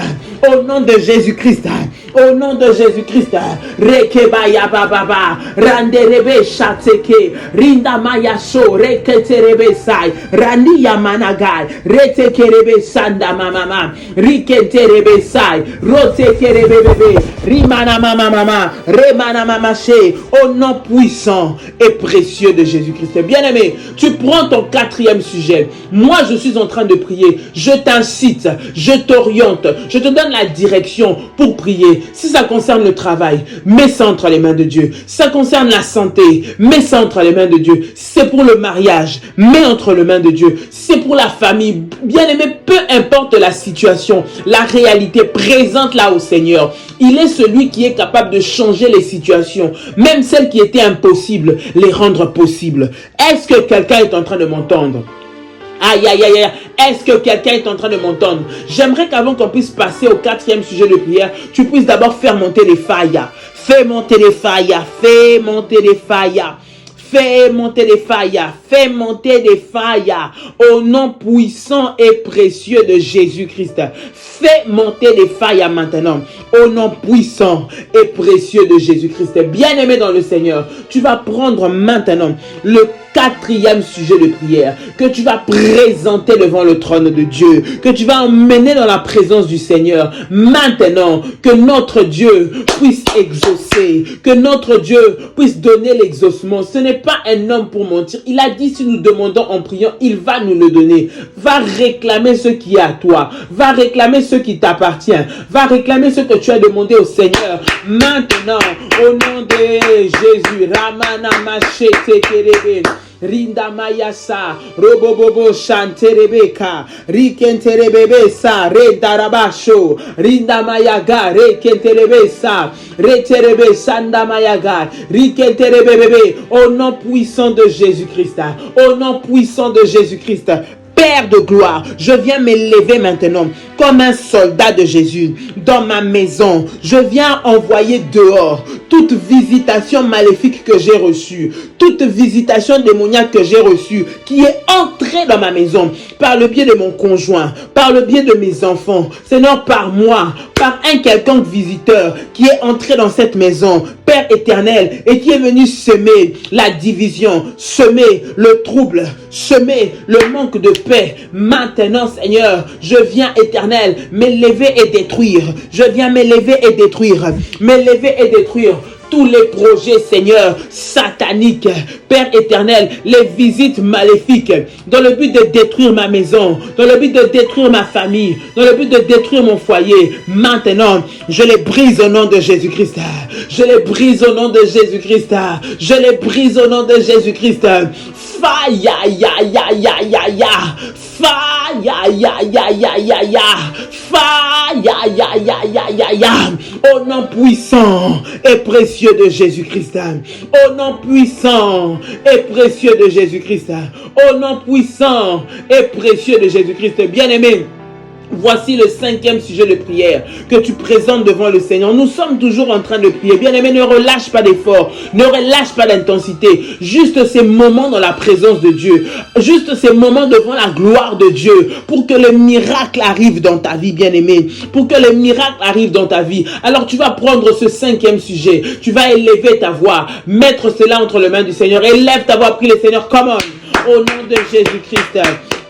au nom de Jésus-Christ, au nom de Jésus-Christ. Rekebaya bababa, randerebe chateke, rinda maya so, reketerebe sai, randiya managai, retekerebe sanda mamama, riketerebe sai, rotekerebe bebe, rimana mama, remana mamaché, au nom puissant et précieux de Jésus-Christ. Bien-aimé, tu prends ton quatrième sujet. Moi, je suis en train de prier. Je t'incite, je t'oriente, je te donne la direction pour prier. Si ça concerne le travail, mets ça entre les mains de Dieu. Si ça concerne la santé, mets ça entre les mains de Dieu. Si c'est pour le mariage, mets entre les mains de Dieu. Si c'est pour la famille, bien-aimé, peu importe la situation, la réalité, présente-la au Seigneur. Il est celui qui est capable de changer les situations, même celles qui étaient impossibles, les rendre possibles. Est-ce que quelqu'un est en train de m'entendre? Aïe, aïe, aïe, aïe. Est-ce que quelqu'un est en train de m'entendre? J'aimerais qu'avant qu'on puisse passer au quatrième sujet de prière, tu puisses d'abord faire monter les failles. Fais monter les failles. Fais monter les failles. Fais monter les failles, fais monter des failles au nom puissant et précieux de Jésus-Christ. Fais monter des failles maintenant au nom puissant et précieux de Jésus-Christ. Bien-aimé dans le Seigneur, tu vas prendre maintenant le quatrième sujet de prière que tu vas présenter devant le trône de Dieu, que tu vas emmener dans la présence du Seigneur. Maintenant, que notre Dieu puisse exaucer, que notre Dieu puisse donner l'exaucement. Ce n'est pas un homme pour mentir. Il a dit, si nous demandons en priant, il va nous le donner. Va réclamer ce qui est à toi. Va réclamer ce qui t'appartient. Va réclamer ce que tu as demandé au Seigneur. Maintenant, au nom de Jésus, Ramana Machete Kerebe. Rinda Mayasa, Robobobo Shanterebeka, Rikenterebesa, Redarabasho, Rinda Mayaga, Rekenterebesa, Reterebe Sanda Mayaga, Rikenterebebe, au nom puissant de Jésus-Christ, au nom puissant de Jésus-Christ. Père de gloire, je viens m'élever maintenant comme un soldat de Jésus dans ma maison. Je viens envoyer dehors toute visitation maléfique que j'ai reçue, toute visitation démoniaque que j'ai reçue, qui est entrée dans ma maison par le biais de mon conjoint, par le biais de mes enfants, Seigneur, par moi, par un quelconque visiteur qui est entré dans cette maison, Père éternel, et qui est venu semer la division, semer le trouble, semer le manque de paix. Maintenant, Seigneur, je viens, éternel, m'élever et détruire. Je viens m'élever et détruire. M'élever et détruire tous les projets, Seigneur, sataniques, Père éternel, les visites maléfiques, dans le but de détruire ma maison, dans le but de détruire ma famille, dans le but de détruire mon foyer. Maintenant, je les brise au nom de Jésus-Christ. Je les brise au nom de Jésus-Christ. Je les brise au nom de Jésus-Christ. Fire, ya, ya, ya, ya, ya, ya. Fire, ya, ya, ya, ya, ya, ya. Fire, ya, ya, ya, ya, ya, ya. Au nom puissant et précieux de Jésus-Christ. Au nom puissant et précieux de Jésus-Christ. Au nom puissant et précieux de Jésus-Christ. Bien-aimé, voici le cinquième sujet de prière que tu présentes devant le Seigneur. Nous sommes toujours en train de prier. Bien-aimé, ne relâche pas d'effort, ne relâche pas d'intensité. Juste ces moments dans la présence de Dieu, juste ces moments devant la gloire de Dieu, pour que le miracle arrive dans ta vie, bien-aimé, pour que le miracle arrive dans ta vie. Alors tu vas prendre ce cinquième sujet, tu vas élever ta voix, mettre cela entre les mains du Seigneur. Élève ta voix, prie le Seigneur. Come on. Au nom de Jésus-Christ.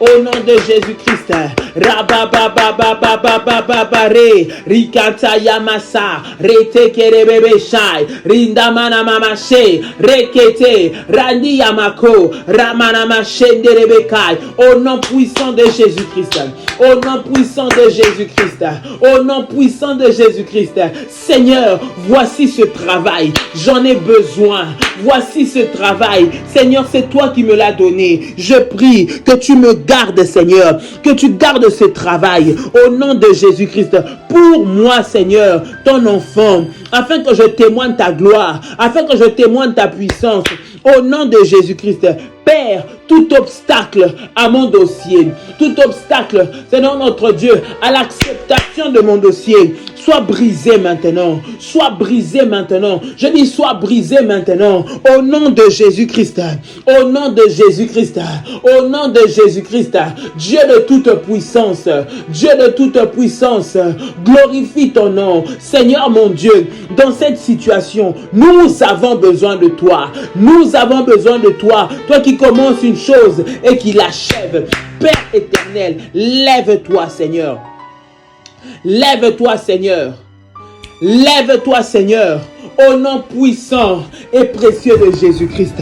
au nom de Jésus-Christ. Rababababababababare, Rikata Yamasa, Rete Kerebebe Shai, Rindamana Mamashe, Rekete, Randi Yamako, Ramana Machende Rebekai, au nom puissant de Jésus-Christ, au nom puissant de Jésus-Christ, au nom puissant de Jésus-Christ. Seigneur, voici ce travail, j'en ai besoin. Voici ce travail. Seigneur, c'est toi qui me l'as donné. Je prie que tu me gardes, Seigneur, que tu gardes ce travail au nom de Jésus-Christ. Pour moi, Seigneur, ton enfant, afin que je témoigne ta gloire, afin que je témoigne ta puissance, au nom de Jésus-Christ. Père, tout obstacle à mon dossier, tout obstacle, Seigneur notre Dieu, à l'acceptation de mon dossier, soit brisé maintenant, soit brisé maintenant. Je dis soit brisé maintenant, au nom de Jésus-Christ, au nom de Jésus-Christ, au nom de Jésus-Christ. Dieu de toute puissance, Dieu de toute puissance, glorifie ton nom. Seigneur mon Dieu, dans cette situation, nous avons besoin de toi. Nous avons besoin de toi. Toi qui commences une chose et qui l'achève. Père éternel, lève-toi, Seigneur. Lève-toi, Seigneur. Lève-toi, Seigneur. Au nom puissant et précieux de Jésus-Christ.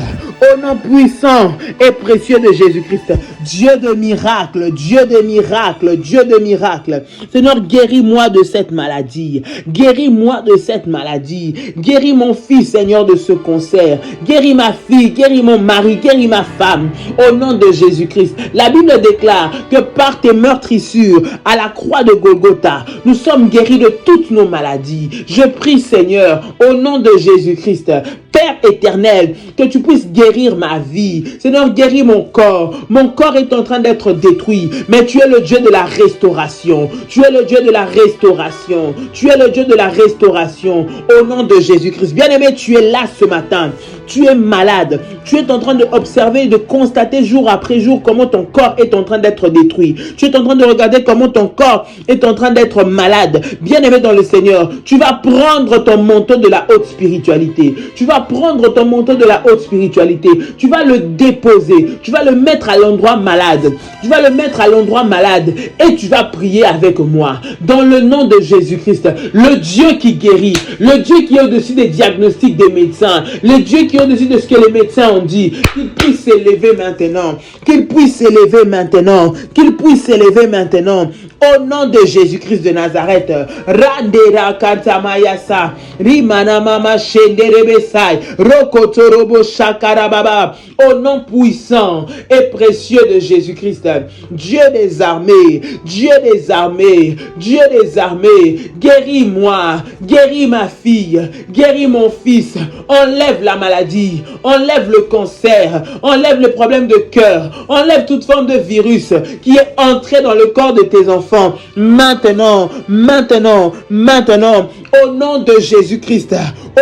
Au nom puissant et précieux de Jésus-Christ. Dieu de miracles, Dieu de miracles, Dieu de miracles. Seigneur, guéris-moi de cette maladie. Guéris-moi de cette maladie. Guéris mon fils, Seigneur, de ce cancer. Guéris ma fille, guéris mon mari, guéris ma femme. Au nom de Jésus-Christ. La Bible déclare que par tes meurtrissures à la croix de Golgotha, nous sommes guéris de toutes nos maladies. Je prie, Seigneur, au nom de Jésus-Christ, Père éternel, que tu puisses guérir ma vie. Seigneur, guéris mon corps. Mon corps est en train d'être détruit, mais tu es le Dieu de la restauration. Tu es le Dieu de la restauration. Tu es le Dieu de la restauration. Au nom de Jésus-Christ. Bien-aimé, tu es là ce matin. Tu es malade. Tu es en train d'observer et de constater jour après jour comment ton corps est en train d'être détruit. Tu es en train de regarder comment ton corps est en train d'être malade. Bien-aimé dans le Seigneur, tu vas prendre ton manteau de la haute spiritualité. Tu vas prendre ton manteau de la haute spiritualité. Tu vas le déposer. Tu vas le mettre à l'endroit malade. Tu vas le mettre à l'endroit malade. Et tu vas prier avec moi. Dans le nom de Jésus-Christ. Le Dieu qui guérit. Le Dieu qui est au-dessus des diagnostics des médecins. Le Dieu qui est au-dessus de ce que les médecins ont dit. Qu'il puisse s'élever maintenant. Qu'il puisse s'élever maintenant. Qu'il puisse s'élever maintenant. Au nom de Jésus-Christ de Nazareth. Randera kantamayasa. Rimana mama shenderebesai. Rokotorobo shakarababa. Au nom puissant et précieux de Jésus-Christ. Dieu des armées. Dieu des armées. Dieu des armées. Guéris-moi. Guéris ma fille. Guéris mon fils. Enlève la maladie. Enlève le cancer. Enlève le problème de cœur. Enlève toute forme de virus qui est entré dans le corps de tes enfants. Maintenant, maintenant, maintenant, au nom de Jésus-Christ,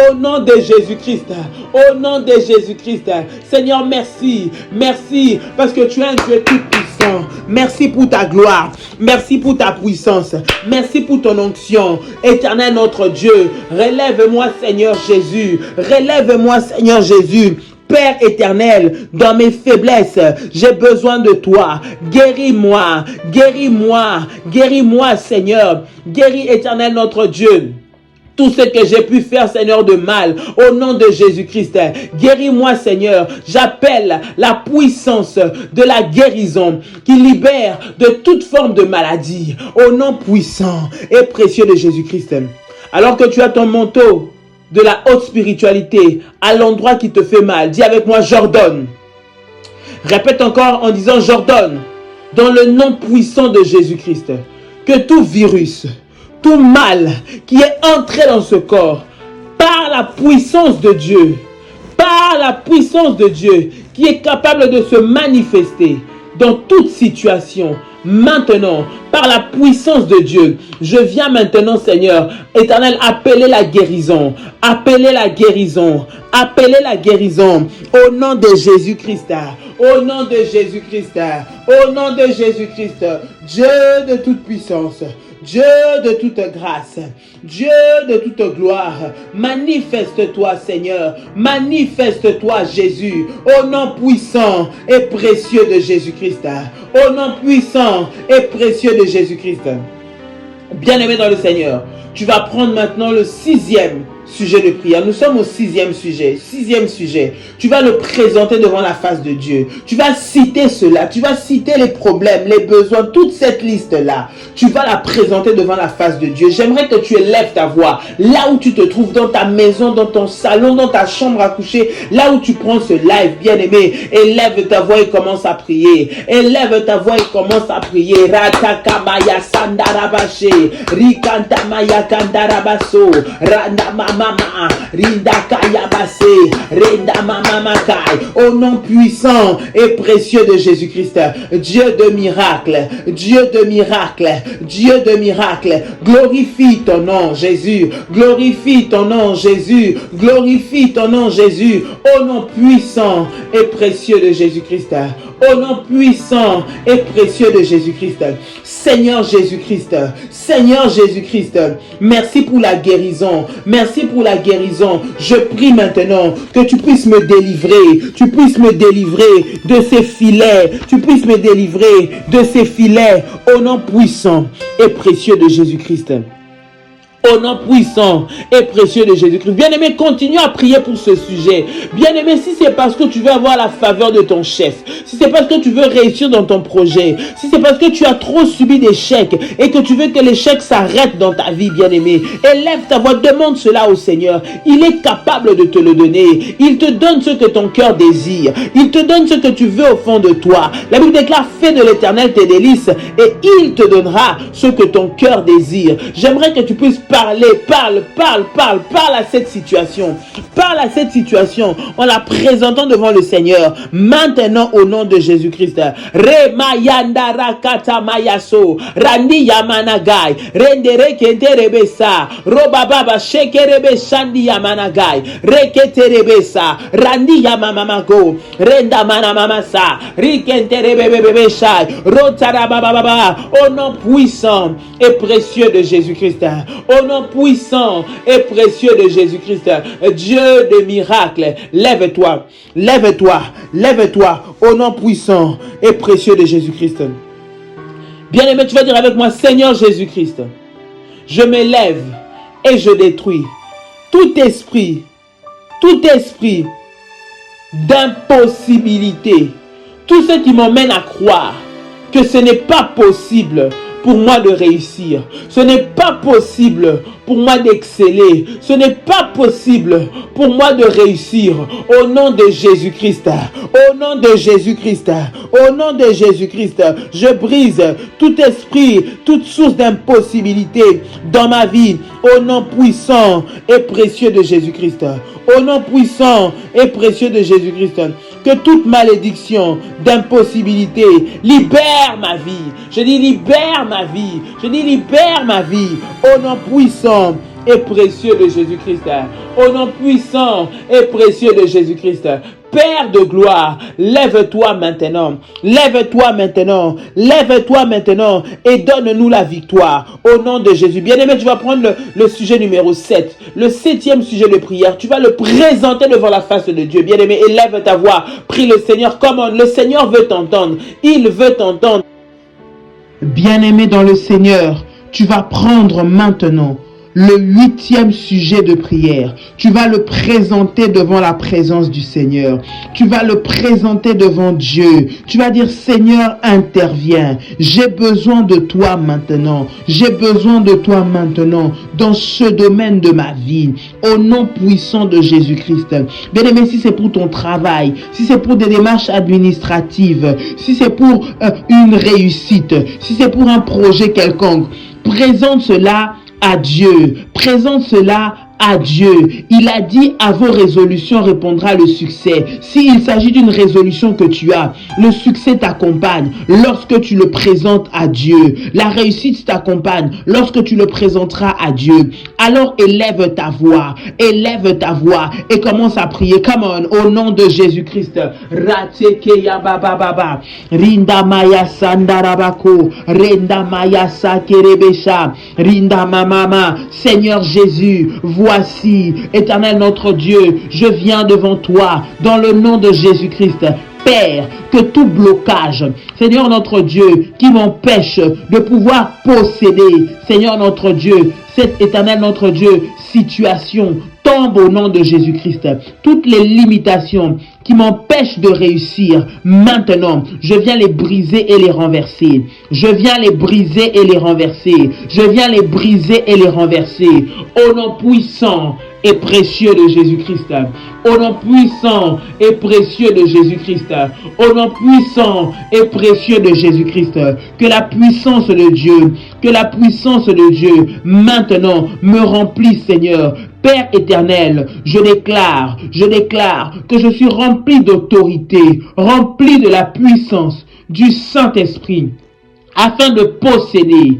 au nom de Jésus-Christ, au nom de Jésus-Christ. Seigneur, merci, merci, parce que tu es un Dieu tout puissant. Merci pour ta gloire, merci pour ta puissance, merci pour ton onction. Éternel notre Dieu, relève-moi Seigneur Jésus, relève-moi Seigneur Jésus. Père éternel, dans mes faiblesses, j'ai besoin de toi. Guéris-moi, guéris-moi, guéris-moi, Seigneur. Guéris, éternel, notre Dieu. Tout ce que j'ai pu faire, Seigneur, de mal, au nom de Jésus-Christ. Guéris-moi, Seigneur. J'appelle la puissance de la guérison qui libère de toute forme de maladie, au nom puissant et précieux de Jésus-Christ. Alors que tu as ton manteau de la haute spiritualité à l'endroit qui te fait mal, dis avec moi, j'ordonne. Répète encore en disant, j'ordonne, dans le nom puissant de Jésus-Christ, que tout virus, tout mal qui est entré dans ce corps, par la puissance de Dieu, par la puissance de Dieu, qui est capable de se manifester dans toute situation, maintenant, par la puissance de Dieu, je viens maintenant, Seigneur, éternel, appeler la guérison, appeler la guérison, appeler la guérison, au nom de Jésus-Christ, au nom de Jésus-Christ, au nom de Jésus-Christ, Dieu de toute puissance, Dieu de toute grâce, Dieu de toute gloire, manifeste-toi Seigneur, manifeste-toi Jésus, au nom puissant et précieux de Jésus-Christ, au nom puissant et précieux de Jésus-Christ. Bien-aimé dans le Seigneur, tu vas prendre maintenant le 6e sujet de prière. Nous sommes au 6e sujet. 6e sujet. Tu vas le présenter devant la face de Dieu. Tu vas citer cela. Tu vas citer les problèmes, les besoins, toute cette liste-là. Tu vas la présenter devant la face de Dieu. J'aimerais que tu élèves ta voix. Là où tu te trouves, dans ta maison, dans ton salon, dans ta chambre à coucher, là où tu prends ce live, bien-aimé, élève ta voix et commence à prier. Élève ta voix et commence à prier. Ratakamaya sandarabache. Rikantamaya kandarabaso. Randamama. Au nom puissant et précieux de Jésus-Christ, Dieu de miracle, Dieu de miracle, Dieu de miracle, glorifie ton nom Jésus, glorifie ton nom Jésus, glorifie ton nom Jésus, au nom puissant et précieux de Jésus-Christ, au nom puissant et précieux de Jésus-Christ. Seigneur Jésus-Christ, Seigneur Jésus-Christ, merci pour la guérison, merci pour la guérison. Je prie maintenant que tu puisses me délivrer, tu puisses me délivrer de ces filets, tu puisses me délivrer de ces filets, au nom puissant et précieux de Jésus-Christ. Au nom puissant et précieux de Jésus-Christ. Bien-aimé, continue à prier pour ce sujet. Bien-aimé, si c'est parce que tu veux avoir la faveur de ton chef, si c'est parce que tu veux réussir dans ton projet, si c'est parce que tu as trop subi d'échecs et que tu veux que l'échec s'arrête dans ta vie, bien-aimé, élève ta voix, demande cela au Seigneur. Il est capable de te le donner. Il te donne ce que ton cœur désire. Il te donne ce que tu veux au fond de toi. La Bible déclare, fais de l'Éternel tes délices et il te donnera ce que ton cœur désire. J'aimerais que tu puisses parle à cette situation. Parle à cette situation en la présentant devant le Seigneur. Maintenant au nom de Jésus-Christ. Remayanda rakata mayaso. Randi yamanagai. Rendere kenterebesa. Robababa shekerebe shandi yamanagai. Reketerebesa. Randi yamamamago. Renda manamamasa. Rikenterebebebeshai. Rotarabababa. Au nom puissant et précieux de Jésus-Christ. Au nom puissant et précieux de Jésus-Christ, Dieu de miracles, lève-toi, lève-toi, lève-toi, au nom puissant et précieux de Jésus-Christ. Bien-aimé, tu vas dire avec moi, Seigneur Jésus-Christ, je m'élève et je détruis tout esprit d'impossibilité, tout ce qui m'emmène à croire que ce n'est pas possible pour moi de réussir. Ce n'est pas possible pour moi d'exceller. Ce n'est pas possible pour moi de réussir. Au nom de Jésus-Christ, au nom de Jésus-Christ, au nom de Jésus-Christ, je brise tout esprit, toute source d'impossibilité dans ma vie. Au nom puissant et précieux de Jésus-Christ. Au nom puissant et précieux de Jésus-Christ. Que toute malédiction d'impossibilité libère ma vie. Je dis libère ma vie. Je dis libère ma vie. Au nom puissant et précieux de Jésus-Christ. Au nom puissant et précieux de Jésus-Christ. Père de gloire, lève-toi maintenant, lève-toi maintenant, lève-toi maintenant et donne-nous la victoire au nom de Jésus. Bien-aimé, tu vas prendre le sujet numéro 7, le 7e sujet de prière. Tu vas le présenter devant la face de Dieu. Bien-aimé, élève ta voix, prie le Seigneur. Comment le Seigneur veut t'entendre, il veut t'entendre. Bien-aimé dans le Seigneur, tu vas prendre maintenant le 8e sujet de prière. Tu vas le présenter devant la présence du Seigneur. Tu vas le présenter devant Dieu. Tu vas dire, Seigneur, interviens. J'ai besoin de toi maintenant. J'ai besoin de toi maintenant dans ce domaine de ma vie. Au nom puissant de Jésus-Christ. Bien-aimé, si c'est pour ton travail, si c'est pour des démarches administratives, si c'est pour une réussite, si c'est pour un projet quelconque, présente cela à Dieu. Présente cela à Dieu. Il a dit, à vos résolutions répondra le succès. S'il s'agit d'une résolution que tu as, le succès t'accompagne lorsque tu le présentes à Dieu. La réussite t'accompagne lorsque tu le présenteras à Dieu. alors élève ta voix et commence à prier. Come on, au nom de Jésus-Christ. Ratekeya baba baba, rinda maya sandarabako, renda maya sakerebesha, rinda mama. Seigneur Jésus, voici, Éternel notre Dieu, je viens devant toi dans le nom de Jésus-Christ. Père, que tout blocage, Seigneur notre Dieu, qui m'empêche de pouvoir posséder, Seigneur notre Dieu, cette Éternel notre Dieu, situation, tombe au nom de Jésus-Christ. Toutes les limitations qui m'empêchent de réussir, maintenant, je viens les briser et les renverser. Je viens les briser et les renverser. Je viens les briser et les renverser. Au nom puissant et précieux de Jésus-Christ. Au nom puissant et précieux de Jésus-Christ. Au nom puissant et précieux de Jésus-Christ. Que la puissance de Dieu, maintenant, me remplisse, Seigneur. Père éternel, je déclare que je suis rempli d'autorité, rempli de la puissance du Saint-Esprit, afin de posséder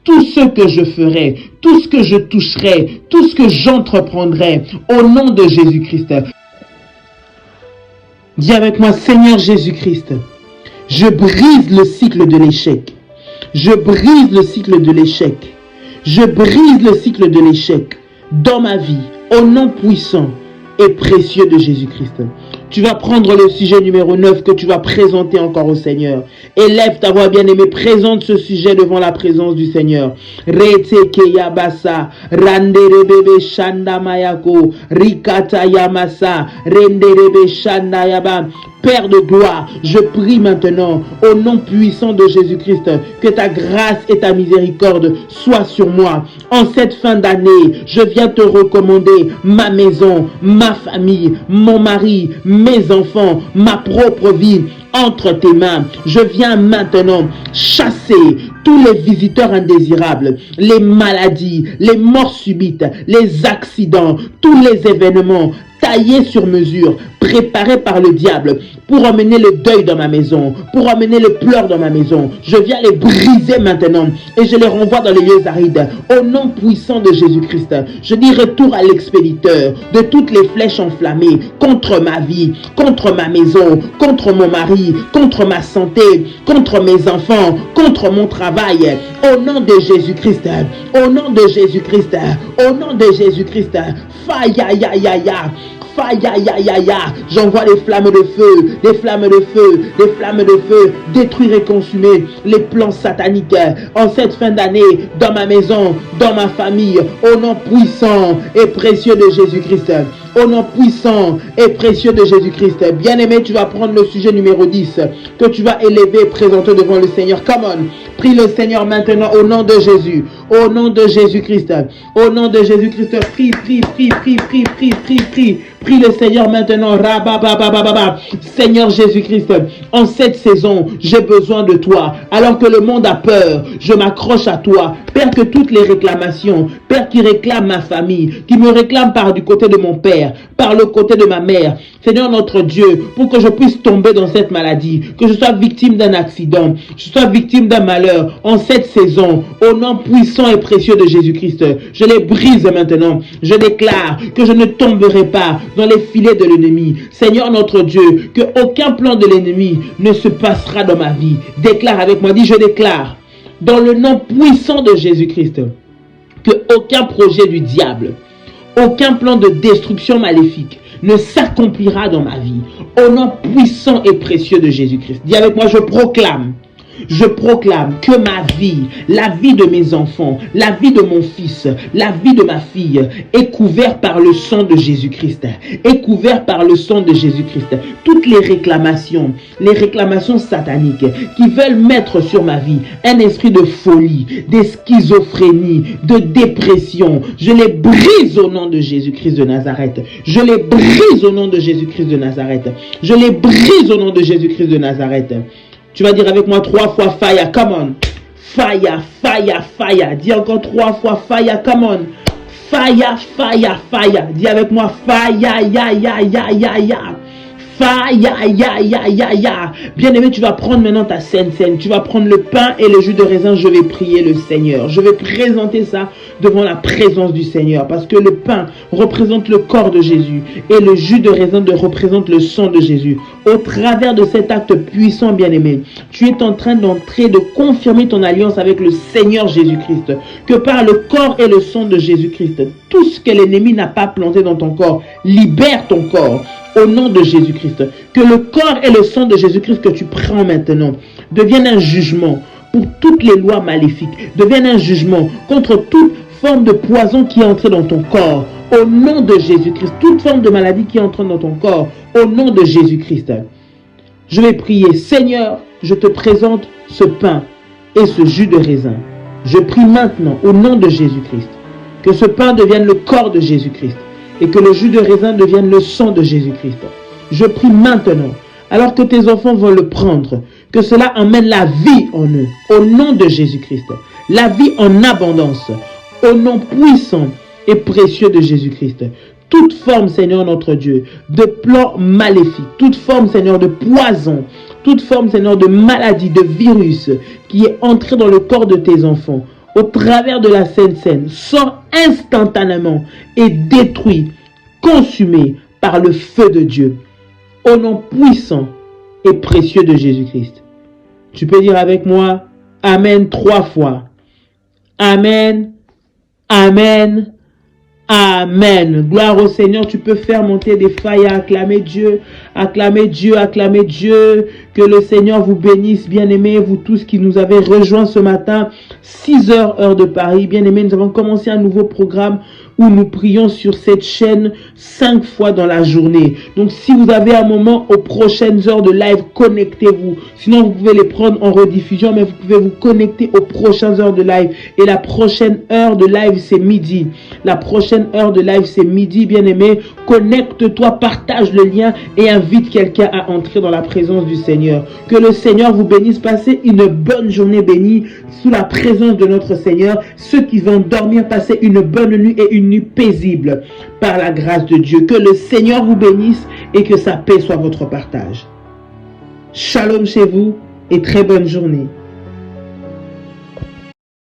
tout ce que je ferai, tout ce que je toucherai, tout ce que j'entreprendrai, au nom de Jésus-Christ. Dis avec moi, Seigneur Jésus-Christ, je brise le cycle de l'échec. Je brise le cycle de l'échec. Je brise le cycle de l'échec dans ma vie, au nom puissant et précieux de Jésus-Christ. Tu vas prendre le sujet numéro 9 que tu vas présenter encore au Seigneur. Élève ta voix bien-aimée, présente ce sujet devant la présence du Seigneur. Rete keyabasa, randerebebe shanda mayako, rikata yamasa, renderebe shanda yaba. Père de gloire, je prie maintenant au nom puissant de Jésus-Christ que ta grâce et ta miséricorde soient sur moi. En cette fin d'année, je viens te recommander ma maison, ma famille, mon mari, mes enfants, ma propre vie entre tes mains. Je viens maintenant chasser tous les visiteurs indésirables, les maladies, les morts subites, les accidents, tous les événements taillés sur mesure, préparés par le diable pour emmener le deuil dans ma maison, pour emmener le pleur dans ma maison. Je viens les briser maintenant et je les renvoie dans les lieux arides. Au nom puissant de Jésus-Christ, je dis retour à l'expéditeur de toutes les flèches enflammées contre ma vie, contre ma maison, contre mon mari, contre ma santé, contre mes enfants, contre mon travail. Au nom de Jésus-Christ, au nom de Jésus-Christ, au nom de Jésus-Christ, faya ya ya ya. Faya ya ya ya, j'envoie des flammes de feu, des flammes de feu, des flammes de feu, détruire et consumer les plans sataniques en cette fin d'année, dans ma maison, dans ma famille, au nom puissant et précieux de Jésus-Christ. Au nom puissant et précieux de Jésus-Christ. Bien-aimé, tu vas prendre le sujet numéro 10 que tu vas élever et présenter devant le Seigneur. Come on, prie le Seigneur maintenant au nom de Jésus. Au nom de Jésus-Christ. Au nom de Jésus-Christ. Prie, prie, prie, prie, prie, prie, prie, prie. Prie le Seigneur maintenant. Seigneur Jésus-Christ, en cette saison, j'ai besoin de toi. Alors que le monde a peur, je m'accroche à toi. Père, que toutes les réclamations, Père qui réclame ma famille, qui me réclame par du côté de mon Père, par le côté de ma mère, Seigneur notre Dieu, pour que je puisse tomber dans cette maladie, que je sois victime d'un accident, je sois victime d'un malheur, en cette saison, au nom puissant et précieux de Jésus-Christ, je les brise maintenant. Je déclare que je ne tomberai pas dans les filets de l'ennemi. Seigneur notre Dieu, que aucun plan de l'ennemi ne se passera dans ma vie. Déclare avec moi, dis je déclare, dans le nom puissant de Jésus-Christ, que aucun projet du diable, aucun plan de destruction maléfique ne s'accomplira dans ma vie. Au nom puissant et précieux de Jésus-Christ. Dis avec moi, je proclame que ma vie, la vie de mes enfants, la vie de mon fils, la vie de ma fille est couverte par le sang de Jésus-Christ. Est couverte par le sang de Jésus-Christ. Toutes les réclamations sataniques qui veulent mettre sur ma vie un esprit de folie, de schizophrénie, de dépression, je les brise au nom de Jésus-Christ de Nazareth. Je les brise au nom de Jésus-Christ de Nazareth. Je les brise au nom de Jésus-Christ de Nazareth. Tu vas dire avec moi 3 fois fire, come on. Fire, fire, fire. Dis encore 3 fois fire, come on. Fire, fire, fire. Dis avec moi fire, ya, ya, ya, ya, ya. Bien-aimé, tu vas prendre maintenant ta sainte scène. Tu vas prendre le pain et le jus de raisin. Je vais prier le Seigneur. Je vais présenter ça devant la présence du Seigneur. Parce que le pain représente le corps de Jésus. Et le jus de raisin représente le sang de Jésus. Au travers de cet acte puissant, bien-aimé, tu es en train de confirmer ton alliance avec le Seigneur Jésus-Christ. Que par le corps et le sang de Jésus-Christ, tout ce que l'ennemi n'a pas planté dans ton corps, libère ton corps. Au nom de Jésus-Christ, que le corps et le sang de Jésus-Christ que tu prends maintenant deviennent un jugement pour toutes les lois maléfiques, deviennent un jugement contre toute forme de poison qui est entrée dans ton corps. Au nom de Jésus-Christ, toute forme de maladie qui est entrée dans ton corps, au nom de Jésus-Christ. Je vais prier, Seigneur, je te présente ce pain et ce jus de raisin. Je prie maintenant, au nom de Jésus-Christ, que ce pain devienne le corps de Jésus-Christ. Et que le jus de raisin devienne le sang de Jésus-Christ. Je prie maintenant, alors que tes enfants vont le prendre, que cela emmène la vie en eux, au nom de Jésus-Christ. La vie en abondance, au nom puissant et précieux de Jésus-Christ. Toute forme, Seigneur notre Dieu, de plan maléfique, toute forme, Seigneur, de poison, toute forme, Seigneur, de maladie, de virus qui est entré dans le corps de tes enfants, au travers de la Sainte Seine, sort instantanément et détruit, consumé par le feu de Dieu, au nom puissant et précieux de Jésus-Christ. Tu peux dire avec moi, Amen 3 fois. Amen, Amen, Amen. Gloire au Seigneur. Tu peux faire monter des failles à acclamer Dieu. Acclamer Dieu, acclamer Dieu. Que le Seigneur vous bénisse, bien-aimés, vous tous qui nous avez rejoints ce matin. 6h, heure de Paris. Bien-aimés, nous avons commencé un nouveau programme où nous prions sur cette chaîne 5 fois dans la journée. Donc, si vous avez un moment aux prochaines heures de live, connectez-vous. Sinon, vous pouvez les prendre en rediffusion, mais vous pouvez vous connecter aux prochaines heures de live. Et la prochaine heure de live, c'est midi. La prochaine heure de live, c'est midi, bien-aimé. Connecte-toi, partage le lien et invite quelqu'un à entrer dans la présence du Seigneur. Que le Seigneur vous bénisse. Passez une bonne journée bénie sous la présence de notre Seigneur. Ceux qui vont dormir, passez une bonne nuit et une nuit paisible par la grâce de Dieu. Que le Seigneur vous bénisse et que sa paix soit votre partage. Shalom chez vous et très bonne journée.